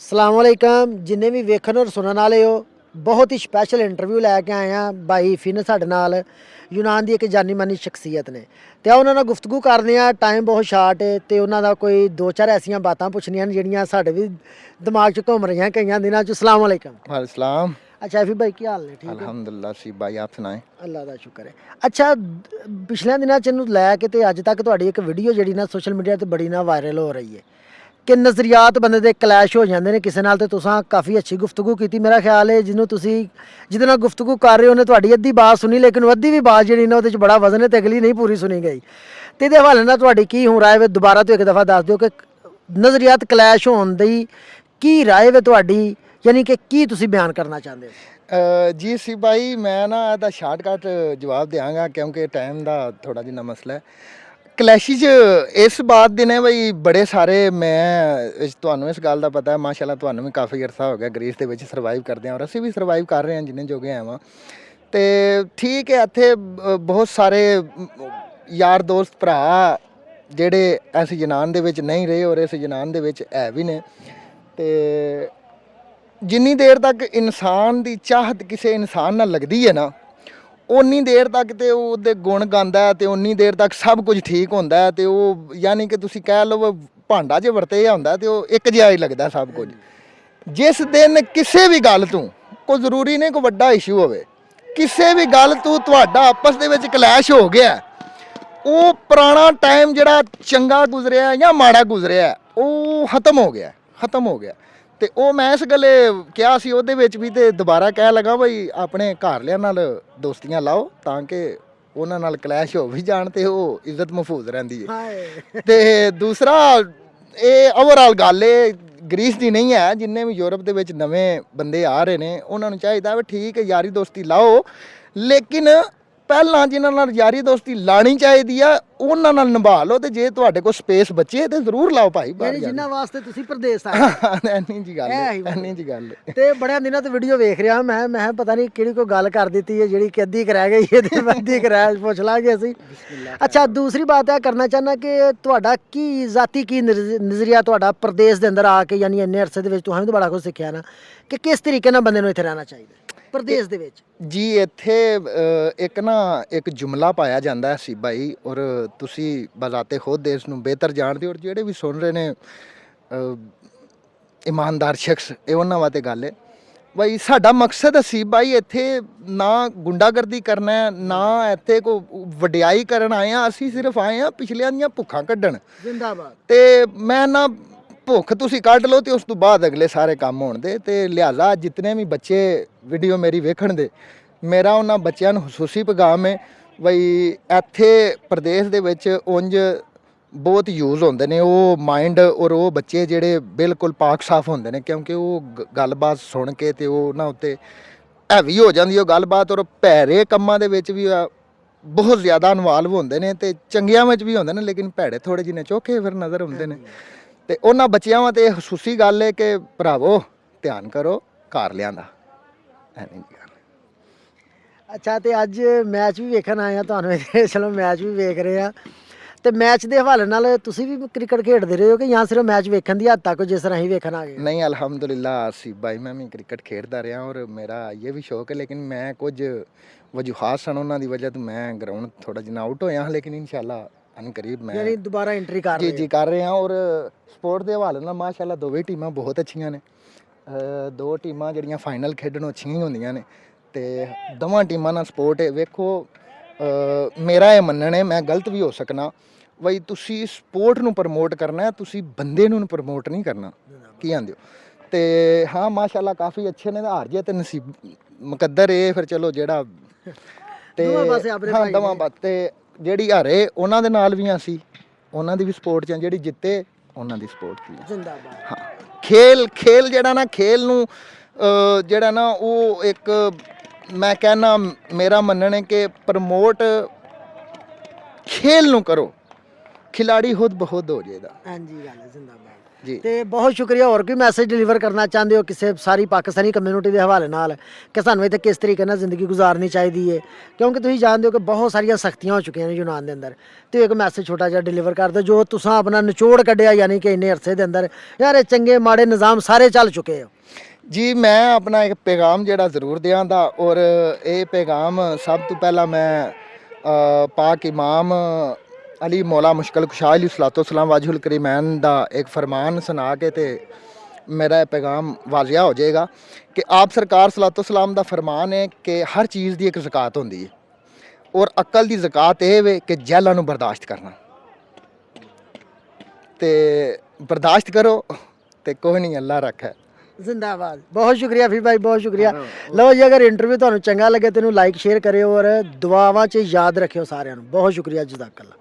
ਸਲਾਮ ਅਲੈਕਮ ਜਿੰਨੇ ਵੀ ਵੇਖਣ ਔਰ ਸੁਣਨ ਵਾਲੇ ਹੋ ਬਹੁਤ ਹੀ ਸਪੈਸ਼ਲ ਇੰਟਰਵਿਊ ਲੈ ਕੇ ਆਏ ਆ ਬਾਈ ਫਿਨ ਸਾਡੇ ਨਾਲ ਯੂਨਾਨ ਦੀ ਇੱਕ ਜਾਨੀ ਮਾਨੀ ਸ਼ਖਸੀਅਤ ਨੇ ਤੇ ਆ ਉਹਨਾਂ ਨਾਲ ਗੁਫ਼ਤਗੂ ਕਰਦੇ ਆ। ਟਾਈਮ ਬਹੁਤ ਸ਼ਾਰਟ ਹੈ ਤੇ ਉਹਨਾਂ ਦਾ ਕੋਈ ਦੋ ਚਾਰ ਐਸੀਆਂ ਬਾਤਾਂ ਪੁੱਛਣੀਆਂ ਨੇ ਜਿਹੜੀਆਂ ਸਾਡੇ ਵੀ ਦਿਮਾਗ 'ਚ ਘੁੰਮ ਰਹੀਆਂ ਕਈਆਂ ਦਿਨਾਂ 'ਚ। ਸਲਾਮ ਅਲੈਕਮ। वालेकुम। अच्छा फिर भाई ਕੀ ਹਾਲ ਨੇ? ਠੀਕ ਹੈ अल्हम्दुलिल्लाह सी भाई आप सुनाएं। ਅੱਲਾ ਦਾ ਸ਼ੁਕਰ ਹੈ। ਅੱਛਾ ਪਿਛਲੇ ਦਿਨਾਂ 'ਚ ਇਹਨੂੰ ਲੈ ਕੇ ਤੇ ਅੱਜ ਤੱਕ ਤੁਹਾਡੀ ਇੱਕ ਵੀਡੀਓ ਜਿਹੜੀ ਨਾ ਸੋਸ਼ਲ ਮੀਡੀਆ ਤੇ ਬੜੀ ਨਾ ਵਾਇਰਲ ਹੋ ਰਹੀ ਹੈ ਕਿ ਨਜ਼ਰੀਆਤ ਬੰਦੇ ਦੇ ਕਲੈਸ਼ ਹੋ ਜਾਂਦੇ ਨੇ ਕਿਸੇ ਨਾਲ। ਤੇ ਤੁਸੀਂ ਕਾਫੀ ਅੱਛੀ ਗੁਫ਼ਤਗੂ ਕੀਤੀ। ਮੇਰਾ ਖਿਆਲ ਹੈ ਜਿਹਨੂੰ ਤੁਸੀਂ ਜਿਹਦੇ ਨਾਲ ਗੁਫ਼ਤਗੂ ਕਰ ਰਹੇ ਹੋ ਉਹਨੇ ਤੁਹਾਡੀ ਅੱਧੀ ਬਾਤ ਸੁਣੀ, ਲੇਕਿਨ ਅੱਧੀ ਵੀ ਬਾਤ ਜਿਹੜੀ ਨਾ ਉਹਦੇ 'ਚ ਬੜਾ ਵਜ਼ਨ ਹੈ ਤੇ ਅਗਲੀ ਨਹੀਂ ਪੂਰੀ ਸੁਣੀ ਗਈ। ਤੇ ਇਹਦੇ ਹਵਾਲੇ ਨਾਲ ਤੁਹਾਡੀ ਕੀ ਹੁਣ ਰਾਏ ਵੇ? ਦੁਬਾਰਾ ਤੋਂ ਇੱਕ ਦਫਾ ਦੱਸ ਦਿਓ ਕਿ ਨਜ਼ਰੀਆਤ ਕਲੈਸ਼ ਹੋਣ ਦੀ ਕੀ ਰਾਏ ਵੇ ਤੁਹਾਡੀ, ਯਾਨੀ ਕਿ ਕੀ ਤੁਸੀਂ ਬਿਆਨ ਕਰਨਾ ਚਾਹੁੰਦੇ ਹੋ? जी सी भाई मैं ना ਇਹਦਾ ਸ਼ਾਰਟਕਟ ਜਵਾਬ ਦਿਆਂਗਾ ਕਿਉਂਕਿ ਟਾਈਮ ਦਾ ਥੋੜਾ ਜਿਹਾ ਮਸਲਾ ਹੈ। ਕਲੈਸ਼ਿਜ ਇਸ ਬਾਤ ਦੇ ਨੇ ਬਈ ਬੜੇ ਸਾਰੇ। ਮੈਂ ਤੁਹਾਨੂੰ ਇਸ ਗੱਲ ਦਾ ਪਤਾ ਹੈ, ਮਾਸ਼ਾਅੱਲਾ ਤੁਹਾਨੂੰ ਵੀ ਕਾਫੀ ਅਰਸਾ ਹੋ ਗਿਆ ਗ੍ਰੀਸ ਦੇ ਵਿੱਚ ਸਰਵਾਈਵ ਕਰਦੇ ਹਾਂ ਔਰ ਅਸੀਂ ਵੀ ਸਰਵਾਈਵ ਕਰ ਰਹੇ ਹਾਂ ਜਿੰਨੇ ਜੋਗੇ ਆਵਾਂ। ਤੇ ਠੀਕ ਹੈ ਇੱਥੇ ਬਹੁਤ ਸਾਰੇ ਯਾਰ ਦੋਸਤ ਭਰਾ ਜਿਹੜੇ ਇਸ ਜਨਾਨ ਦੇ ਵਿੱਚ ਨਹੀਂ ਰਹੇ ਔਰ ਇਸ ਜਨਾਨ ਦੇ ਵਿੱਚ ਹੈ ਵੀ ਨੇ। ਤੇ ਜਿੰਨੀ ਦੇਰ ਤੱਕ ਇਨਸਾਨ ਦੀ ਚਾਹਤ ਕਿਸੇ ਇਨਸਾਨ ਨਾਲ ਲੱਗਦੀ ਹੈ ਨਾ ਉਨੀ ਦੇਰ ਤੱਕ ਤੇ ਉਹ ਉਹਦੇ ਗੁਣ ਗਾਉਂਦਾ ਤੇ ਉਨੀ ਦੇਰ ਤੱਕ ਸਭ ਕੁਝ ਠੀਕ ਹੁੰਦਾ। ਤੇ ਉਹ ਯਾਨੀ ਕਿ ਤੁਸੀਂ ਕਹਿ ਲਓ ਭਾਂਡਾ ਜੇ ਵਰਤਿਆ ਹੁੰਦਾ ਤੇ ਉਹ ਇੱਕ ਜਿਹਾ ਹੀ ਲੱਗਦਾ ਸਭ ਕੁਝ। ਜਿਸ ਦਿਨ ਕਿਸੇ ਵੀ ਗੱਲ ਤੋਂ ਕੋਈ ਜ਼ਰੂਰੀ ਨਹੀਂ ਕੋਈ ਵੱਡਾ ਇਸ਼ੂ ਹੋਵੇ, ਕਿਸੇ ਵੀ ਗੱਲ ਤੋਂ ਤੁਹਾਡਾ ਆਪਸ ਦੇ ਵਿੱਚ ਕਲੈਸ਼ ਹੋ ਗਿਆ, ਉਹ ਪੁਰਾਣਾ ਟਾਈਮ ਜਿਹੜਾ ਚੰਗਾ ਗੁਜ਼ਰਿਆ ਜਾਂ ਮਾੜਾ ਗੁਜ਼ਰਿਆ ਉਹ ਖਤਮ ਹੋ ਗਿਆ। ਤੇ ਉਹ ਮੈਂ ਇਸ ਗੱਲੇ ਕਿਹਾ ਸੀ ਉਹਦੇ ਵਿੱਚ ਵੀ ਤੇ ਦੁਬਾਰਾ ਕਹਿ ਲਗਾ ਬਈ ਆਪਣੇ ਘਰਲਿਆਂ ਨਾਲ ਦੋਸਤੀਆਂ ਲਾਓ ਤਾਂ ਕਿ ਉਹਨਾਂ ਨਾਲ ਕਲੈਸ਼ ਹੋ ਵੀ ਜਾਣ ਤੇ ਉਹ ਇੱਜ਼ਤ ਮਹਿਫੂਜ਼ ਰਹਿੰਦੀ ਹੈ। ਤੇ ਦੂਸਰਾ ਇਹ ਓਵਰਆਲ ਗੱਲ ਇਹ ਗ੍ਰੀਸ ਦੀ ਨਹੀਂ ਹੈ, ਜਿੰਨੇ ਵੀ ਯੂਰਪ ਦੇ ਵਿੱਚ ਨਵੇਂ ਬੰਦੇ ਆ ਰਹੇ ਨੇ ਉਹਨਾਂ ਨੂੰ ਚਾਹੀਦਾ ਵੀ ਠੀਕ ਹੈ ਯਾਰੀ ਦੋਸਤੀ ਲਾਓ, ਲੇਕਿਨ ਪਹਿਲਾਂ ਜਿਨ੍ਹਾਂ ਨਾਲ ਯਾਰੀ ਦੋਸਤੀ ਲਾਣੀ ਚਾਹੀਦੀ ਆ ਉਹਨਾਂ ਨਾਲ ਨਿਭਾ ਲਓ। ਤੇ ਜੇ ਤੁਹਾਡੇ ਕੋਲ ਸਪੇਸ ਬਚੇ ਤੇ ਜ਼ਰੂਰ ਲਾਓ ਭਾਈ ਬਾਹਰ ਜਾ ਜਿਨ੍ਹਾਂ ਵਾਸਤੇ ਤੁਸੀਂ ਪ੍ਰਦੇਸ਼ ਆਏ ਐਨੀ ਜੀ ਗੱਲ ਤੇ ਬੜਿਆਂ ਦਿਨਾਂ ਤੋਂ ਵੀਡੀਓ ਵੇਖ ਰਿਹਾ ਮੈਂ ਪਤਾ ਨਹੀਂ ਕਿਹੜੀ ਕੋਈ ਗੱਲ ਕਰ ਦਿੱਤੀ ਹੈ ਜਿਹੜੀ ਕਿ ਅੱਧੀ ਰਹਿ ਗਈ ਹੈ ਤੇ ਅੱਧੀ ਰਹਿ ਪੁੱਛ ਲਾਂਗੇ ਅਸੀਂ। ਅੱਛਾ ਦੂਸਰੀ ਬਾਤ ਇਹ ਕਰਨਾ ਚਾਹੁੰਦਾ ਕਿ ਤੁਹਾਡਾ ਕੀ ਜ਼ਾਤੀ ਕੀ ਨਜ਼ਰੀਆ ਤੁਹਾਡਾ ਪ੍ਰਦੇਸ਼ ਦੇ ਅੰਦਰ ਆ ਕੇ, ਯਾਨੀ ਇੰਨੇ ਅਰਸੇ ਦੇ ਵਿੱਚ ਤੁਸੀਂ ਤਾਂ ਬੜਾ ਕੁਝ ਸਿੱਖਿਆ ਨਾ ਕਿ ਕਿਸ ਤਰੀਕੇ ਨਾਲ ਬੰਦੇ ਨੂੰ ਇੱਥੇ ਰਹਿਣਾ ਚਾਹੀਦਾ ਪ੍ਰਦੇਸ਼ ਦੇ ਵਿੱਚ? ਜੀ ਇੱਥੇ ਇੱਕ ਜੁਮਲਾ ਪਾਇਆ ਜਾਂਦਾ ਹੈ ਸੀ ਭਾਈ, ਔਰ ਤੁਸੀਂ ਬਜ਼ਾਤੇ ਖੁਦ ਇਸ ਨੂੰ ਬਿਹਤਰ ਜਾਣਦੇ ਹੋ ਔਰ ਜਿਹੜੇ ਵੀ ਸੁਣ ਰਹੇ ਨੇ ਇਮਾਨਦਾਰ ਸ਼ਖਸ ਇਹ ਉਹਨਾਂ ਵਾਸਤੇ ਗੱਲ ਹੈ ਬਈ ਸਾਡਾ ਮਕਸਦ ਸੀ ਭਾਈ ਇੱਥੇ ਨਾ ਗੁੰਡਾਗਰਦੀ ਕਰਨਾ ਹੈ ਨਾ ਇੱਥੇ ਕੋਈ ਵਡਿਆਈ ਕਰਨ ਆਏ ਆ। ਅਸੀਂ ਸਿਰਫ ਆਏ ਆ ਪਿਛਲਿਆਂ ਦੀਆਂ ਭੁੱਖਾਂ ਕੱਢਣ। ਜ਼ਿੰਦਾਬਾਦ। ਤੇ ਮੈਂ ਨਾ ਭੁੱਖ ਤੁਸੀਂ ਕੱਢ ਲਓ ਤੇ ਉਸ ਤੋਂ ਬਾਅਦ ਅਗਲੇ ਸਾਰੇ ਕੰਮ ਹੋਣ ਦੇ। ਤੇ ਲਿਹਾਜ਼ਾ ਜਿਤਨੇ ਵੀ ਬੱਚੇ ਵੀਡੀਓ ਮੇਰੀ ਵੇਖਣ ਦੇ ਮੇਰਾ ਉਹਨਾਂ ਬੱਚਿਆਂ ਨੂੰ ਖੁਸ਼ੂਸੀ ਪੈਗਾਮ ਹੈ ਬਈ ਇੱਥੇ ਪ੍ਰਦੇਸ਼ ਦੇ ਵਿੱਚ ਉਂਝ ਬਹੁਤ ਯੂਜ਼ ਹੁੰਦੇ ਨੇ ਉਹ ਮਾਈਂਡ ਔਰ ਉਹ ਬੱਚੇ ਜਿਹੜੇ ਬਿਲਕੁਲ ਪਾਕ ਸਾਫ ਹੁੰਦੇ ਨੇ ਕਿਉਂਕਿ ਉਹ ਗੱਲਬਾਤ ਸੁਣ ਕੇ ਤੇ ਉਹ ਉਹਨਾਂ ਉੱਤੇ ਹੈਵੀ ਹੋ ਜਾਂਦੀ ਉਹ ਗੱਲਬਾਤ। ਔਰ ਭੈੜੇ ਕੰਮਾਂ ਦੇ ਵਿੱਚ ਵੀ ਬਹੁਤ ਜ਼ਿਆਦਾ ਇਨਵਾਲਵ ਹੁੰਦੇ ਨੇ ਤੇ ਚੰਗਿਆਂ ਵਿੱਚ ਵੀ ਹੁੰਦੇ ਨੇ, ਲੇਕਿਨ ਭੈੜੇ ਥੋੜ੍ਹੇ ਜਿਹੇ ਚੋਖੇ ਫਿਰ ਨਜ਼ਰ ਹੁੰਦੇ ਨੇ। ਤੇ ਉਹਨਾਂ ਬੱਚਿਆਂ ਵਾਂ ਤੇ ਖੁਸ਼ੂਸੀ ਗੱਲ ਹੈ ਕਿ ਭਰਾਵੋ ਧਿਆਨ ਕਰੋ ਘਰ ਲਿਆਂਦਾ ਐਨੀ ਜੀ ਗੱਲ। ਅੱਛਾ ਤੇ ਅੱਜ ਮੈਚ ਵੀ ਵੇਖਣ ਆਏ ਆ ਤੁਹਾਨੂੰ ਚਲੋ ਮੈਚ ਵੀ ਵੇਖ ਰਹੇ ਆ ਤੇ ਮੈਚ ਦੇ ਹਵਾਲੇ ਨਾਲ ਤੁਸੀਂ ਵੀ ਕ੍ਰਿਕਟ ਖੇਡਦੇ ਰਹੇ ਹੋ ਕਿ ਜਾਂ ਸਿਰਫ ਮੈਚ ਵੇਖਣ ਦੀ ਹੱਦ ਤੱਕ ਜਿਸ ਤਰ੍ਹਾਂ ਹੀ ਵੇਖਣ ਆ ਗਏ? ਨਹੀਂ ਅਲਹਮਦੁਲਿਲਾ ਆਸਿਫ ਭਾਈ ਮੈਂ ਵੀ ਕ੍ਰਿਕਟ ਖੇਡਦਾ ਰਿਹਾ ਔਰ ਮੇਰਾ ਇਹ ਵੀ ਸ਼ੌਕ ਹੈ, ਲੇਕਿਨ ਮੈਂ ਕੁਝ ਵਜੂਹਾਤ ਸਨ ਉਹਨਾਂ ਦੀ ਵਜ੍ਹਾ ਤੋਂ ਮੈਂ ਗਰਾਊਂਡ ਥੋੜਾ ਜਿਹਾ ਆਊਟ ਹੋਇਆ, ਲੇਕਿਨ ਇਨਸ਼ਾਅੱਲਾ ਅਨਕਰੀਬ ਮੈਂ ਯਾਨੀ ਦੁਬਾਰਾ ਐਂਟਰੀ ਕਰ ਰਹੇ ਜੀ ਕਰ ਰਹੇ ਹਾਂ। ਔਰ ਸਪੋਰਟ ਦੇ ਹਵਾਲੇ ਨਾਲ ਮਾਸ਼ਾਅੱਲਾ ਦੋਵੇਂ ਟੀਮਾਂ ਬਹੁਤ ਅੱਛੀਆਂ ਨੇ। ਦੋ ਟੀਮਾਂ ਜਿਹੜੀਆਂ ਫਾਈਨਲ ਖੇਡਣ ਅੱਛੀਆਂ ਹੀ ਹੁੰਦੀਆਂ ਨੇ ਤੇ ਦੋਵਾਂ ਟੀਮਾਂ ਨਾਲ ਸਪੋਰਟ ਹੈ। ਵੇਖੋ ਮੇਰਾ ਇਹ ਮੰਨਣਾ ਹੈ, ਮੈਂ ਗਲਤ ਵੀ ਹੋ ਸਕਣਾ ਬਈ ਤੁਸੀਂ ਸਪੋਰਟ ਨੂੰ ਪ੍ਰਮੋਟ ਕਰਨਾ, ਤੁਸੀਂ ਬੰਦੇ ਨੂੰ ਪ੍ਰਮੋਟ ਨਹੀਂ ਕਰਨਾ। ਕੀ ਆਂਦੇ ਹੋ? ਤੇ ਹਾਂ ਮਾਸ਼ਾਅੱਲਾ ਕਾਫੀ ਅੱਛੇ ਨੇ, ਹਾਰ ਜੇ ਤੇ ਨਸੀਬ ਮੁਕੱਦਰ ਇਹ ਫਿਰ ਚਲੋ ਜਿਹੜਾ ਤੇ ਹਾਂ ਦਵਾਂ ਬਾਤ ਤੇ ਜਿਹੜੀ ਹਾਰੇ ਉਹਨਾਂ ਦੇ ਨਾਲ ਵੀ ਅਸੀਂ ਉਹਨਾਂ ਦੀ ਵੀ ਸਪੋਰਟ 'ਚ ਜਿਹੜੀ ਜਿੱਤੇ ਉਹਨਾਂ ਦੀ ਸਪੋਰਟ 'ਚ ਜ਼ਿੰਦਾਬਾਦ। ਹਾਂ ਖੇਲ ਜਿਹੜਾ ਨਾ ਖੇਲ ਨੂੰ ਜਿਹੜਾ ਨਾ ਉਹ ਇੱਕ ਮੈਂ ਕਹਿਣਾ ਮੇਰਾ ਮੰਨਣਾ ਹੈ ਕਿ ਪ੍ਰਮੋਟ ਖੇਲ ਨੂੰ ਕਰੋ, ਖਿਲਾੜੀ ਖੁਦ ਬਹੁਤ ਹੋ ਜਾਏਗਾ। ਹਾਂਜੀ ਗੱਲ ਜ਼ਿੰਦਾਬਾਦ। ਜੀ ਤੇ ਬਹੁਤ ਸ਼ੁਕਰੀਆ। ਹੋਰ ਕੋਈ ਮੈਸੇਜ ਡਿਲੀਵਰ ਕਰਨਾ ਚਾਹੁੰਦੇ ਹੋ ਕਿਸੇ ਸਾਰੀ ਪਾਕਿਸਤਾਨੀ ਕਮਿਊਨਿਟੀ ਦੇ ਹਵਾਲੇ ਨਾਲ ਕਿ ਸਾਨੂੰ ਇੱਥੇ ਕਿਸ ਤਰੀਕੇ ਨਾਲ ਜ਼ਿੰਦਗੀ ਗੁਜ਼ਾਰਨੀ ਚਾਹੀਦੀ ਹੈ, ਕਿਉਂਕਿ ਤੁਸੀਂ ਜਾਣਦੇ ਹੋ ਕਿ ਬਹੁਤ ਸਾਰੀਆਂ ਸਖਤੀਆਂ ਹੋ ਚੁੱਕੀਆਂ ਨੇ ਯੂਨਾਨ ਦੇ ਅੰਦਰ, ਤੇ ਇੱਕ ਮੈਸੇਜ ਛੋਟਾ ਜਿਹਾ ਡਿਲੀਵਰ ਕਰ ਦਿਓ ਜੋ ਤੁਸੀਂ ਆਪਣਾ ਨਿਚੋੜ ਕੱਢਿਆ, ਯਾਨੀ ਕਿ ਇੰਨੇ ਅਰਸੇ ਦੇ ਅੰਦਰ ਯਾਰ ਇਹ ਚੰਗੇ ਮਾੜੇ ਨਿਜ਼ਾਮ ਸਾਰੇ ਚੱਲ ਚੁੱਕੇ ਹੋ। ਜੀ ਮੈਂ ਆਪਣਾ ਇੱਕ ਪੈਗਾਮ ਜਿਹੜਾ ਜ਼ਰੂਰ ਦਿਆਂਦਾ, ਔਰ ਇਹ ਪੈਗਾਮ ਸਭ ਤੋਂ ਪਹਿਲਾਂ ਮੈਂ ਪਾਕ ਇਮਾਮ ਅਲੀ ਮੌਲਾ ਮੁਸ਼ਕਲ ਕੁਸ਼ਾ ਅਲੀ ਸਲਾਤੁ ਸਲਾਮ ਵਾਜਹੁਲ ਕਰੀਮੈਨ ਦਾ ਇੱਕ ਫਰਮਾਨ ਸੁਣਾ ਕੇ ਤੇ ਮੇਰਾ ਇਹ ਪੈਗਾਮ ਵਾਜ਼ਿਆ ਹੋ ਜਾਏਗਾ ਕਿ ਆਪ ਸਰਕਾਰ ਸਲਾਤੁ ਸਲਾਮ ਦਾ ਫਰਮਾਨ ਹੈ ਕਿ ਹਰ ਚੀਜ਼ ਦੀ ਇੱਕ ਜ਼ਕਾਤ ਹੁੰਦੀ ਹੈ, ਔਰ ਅਕਲ ਦੀ ਜ਼ਕਾਤ ਇਹ ਵੇ ਕਿ ਜਹਿਲਾਂ ਨੂੰ ਬਰਦਾਸ਼ਤ ਕਰਨਾ, ਤੇ ਬਰਦਾਸ਼ਤ ਕਰੋ ਤੇ ਕੋਈ ਨਹੀਂ, ਅੱਲਾ ਰੱਖਾ। ਜ਼ਿੰਦਾਬਾਦ। ਬਹੁਤ ਸ਼ੁਕਰੀਆ ਫੀ ਭਾਈ, ਬਹੁਤ ਸ਼ੁਕਰੀਆ। ਲਓ ਜੀ, ਅਗਰ ਇੰਟਰਵਿਊ ਤੁਹਾਨੂੰ ਚੰਗਾ ਲੱਗੇ ਤੈਨੂੰ ਲਾਈਕ ਸ਼ੇਅਰ ਕਰਿਓ ਔਰ ਦੁਆਵਾਂ 'ਚ ਯਾਦ ਰੱਖਿਓ ਸਾਰਿਆਂ ਨੂੰ। ਬਹੁਤ ਸ਼ੁਕਰੀਆ, ਜਜ਼ਾਕੱਲਾ।